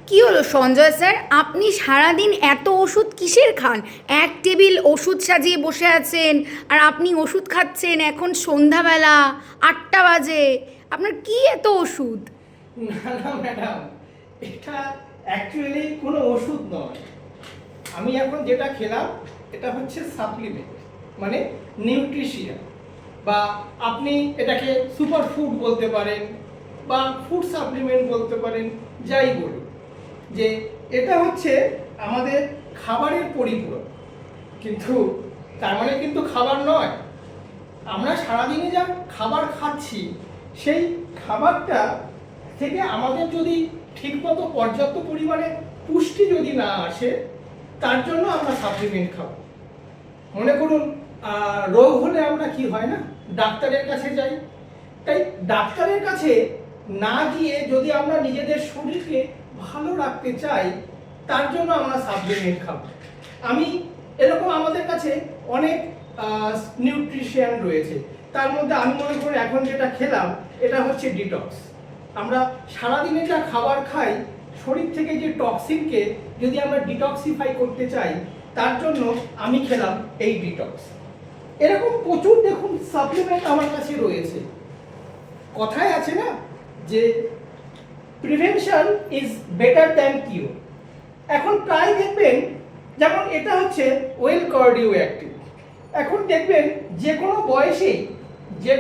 কি হলো সঞ্জয় স্যার, আপনি সারাদিন এত ওষুধ কিসের খান? এক টেবিল ওষুধ সাজিয়ে বসে আছেন আর আপনি ওষুধ খাচ্ছেন। এখন সন্ধ্যাবেলা 8টা বাজে, আপনার কি এত ওষুধ? না না ম্যাডাম, এটা অ্যাকচুয়ালি কোনো ওষুধ নয়। আমি এখন যেটা খেলাম এটা হচ্ছে সাপ্লিমেন্ট, মানে নিউট্রিশিয়ান, বা আপনি এটাকে সুপার ফুড বলতে পারেন বা ফুড সাপ্লিমেন্ট বলতে পারেন, যাই বলুন। যে এটা হচ্ছে আমাদের খাবারের পরিপূরক, কিন্তু তার মানে কিন্তু খাবার নয়। আমরা সারাদিনে যা খাবার খাচ্ছি সেই খাবারটা থেকে আমাদের যদি ঠিকমতো পর্যাপ্ত পরিমাণে পুষ্টি যদি না আসে, তার জন্য আমরা সাপ্লিমেন্ট খাবো। মনে করুন রোগ হলে আমরা কি হয় না, ডাক্তারের কাছে যাই। তাই ডাক্তারের কাছে না গিয়ে যদি আমরা নিজেদের শরীরকে ভালো রাখতে চাই, তার জন্য আমরা সাপ্লিমেন্ট খাবো। এরকম আমাদের কাছে অনেক নিউট্রিশিয়ান রয়েছে, তার মধ্যে আমি মনে করি এখন যেটা খেলাম এটা হচ্ছে ডিটক্স। আমরা সারাদিনে যা খাবার খাই, শরীর থেকে যে টক্সিনকে যদি আমরা ডিটক্সিফাই করতে চাই, তার জন্য আমি খেলাম এই ডিটক্স। এরকম প্রচুর দেখুন সাপ্লিমেন্ট আমার কাছে রয়েছে। কথায় আছে না যে প্রিভেনশন ইজ বেটার দ্যান কিউর। এখন প্রায় দেখবেন, যেমন এটা হচ্ছে ওয়েল কার্ডিও অ্যাক্টিভ। এখন দেখবেন যে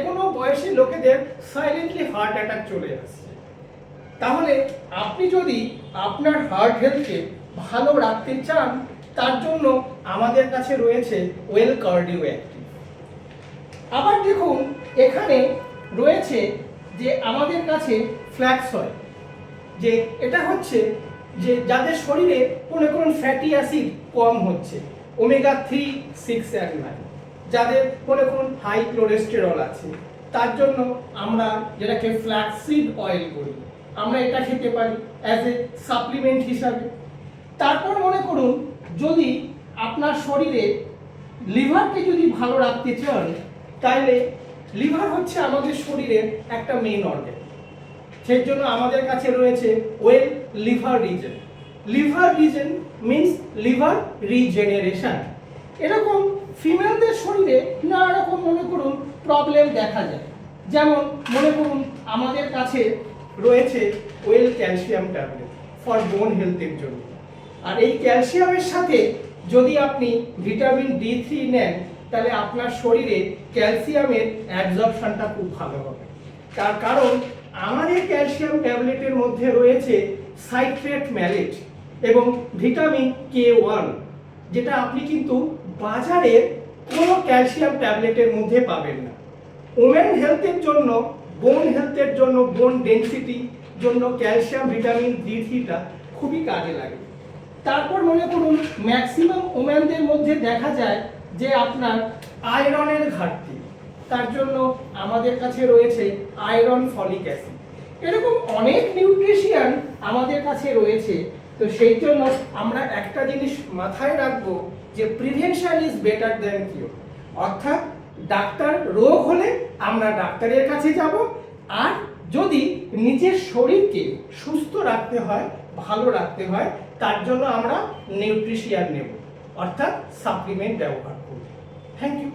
কোনো বয়সী লোকেদের সাইলেন্টলি হার্ট অ্যাটাক চলে আসছে। তাহলে আপনি যদি আপনার হার্ট হেলথকে ভালো রাখতে চান, তার জন্য আমাদের কাছে রয়েছে ওয়েল কার্ডিও অ্যাক্টিভ। আবার দেখুন এখানে রয়েছে যে আমাদের কাছে ফ্ল্যাক্স অয়েল, যে এটা হচ্ছে যে যাদের শরীরে মনে করুন ফ্যাটি অ্যাসিড কম হচ্ছে, ওমেগা 3, 6 and 9, যাদের মনে করুন হাই কোলেস্টেরল আছে, তার জন্য আমরা যেটাকে ফ্ল্যাক্সিড অয়েল বলি, আমরা এটা খেতে পারি অ্যাজ এ সাপ্লিমেন্ট হিসাবে। তারপর মনে করুন যদি আপনার শরীরে লিভারকে যদি ভালো রাখতে চান, তাহলে লিভার হচ্ছে আমাদের শরীরের একটা মেইন অর্গান। সেই জন্য আমাদের কাছে রয়েছে well liver reason. Liver reason means liver regeneration. এরকম ফিমেলদের শরীরে নানা রকম মনে করুন প্রবলেম দেখা যায়। যেমন মনে করুন আমাদের কাছে রয়েছে ওয়েল ক্যালসিয়াম ট্যাবলেট ফর বোন হেলথের জন্য। আর এই ক্যালসিয়ামের সাথে যদি আপনি ভিটামিন D3 নেন, তাহলে আপনার শরীরে ক্যালসিয়ামের অ্যাবজর্পশনটা খুব ভালো হবে। তার কারণ আমাদের ক্যালসিয়াম ট্যাবলেটের মধ্যে রয়েছে সাইট্রেট ম্যালেট এবং ভিটামিন K1, যেটা আপনি কিন্তু বাজারের কোনো ক্যালসিয়াম ট্যাবলেটের মধ্যে পাবেন না। ওমেন হেলথের জন্য, বোন হেলথের জন্য, বোন ডেনসিটির জন্য ক্যালসিয়াম ভিটামিন D3টা খুবই কাজে লাগে। তারপর মনে করুন ম্যাক্সিমাম ওমেনদের মধ্যে দেখা যায় যে আপনার আয়রনের ঘাটতি, তার জন্য আমাদের কাছে রয়েছে আয়রন ফলিক অ্যাসিড। এরকম অনেক নিউট্রিশিয়ান আমাদের কাছে রয়েছে। তো সেই জন্য আমরা একটা জিনিস মাথায় রাখবো যে প্রিভেনশন ইজ বেটার দ্যান কিউর। অর্থাৎ ডাক্তার রোগ হলে আমরা ডাক্তারের কাছে যাব, আর যদি নিজের শরীরকে সুস্থ রাখতে হয়, ভালো রাখতে হয়, তার জন্য আমরা নিউট্রিশিয়ান নেব, অর্থাৎ সাপ্লিমেন্ট ব্যবহার করব। Thank you.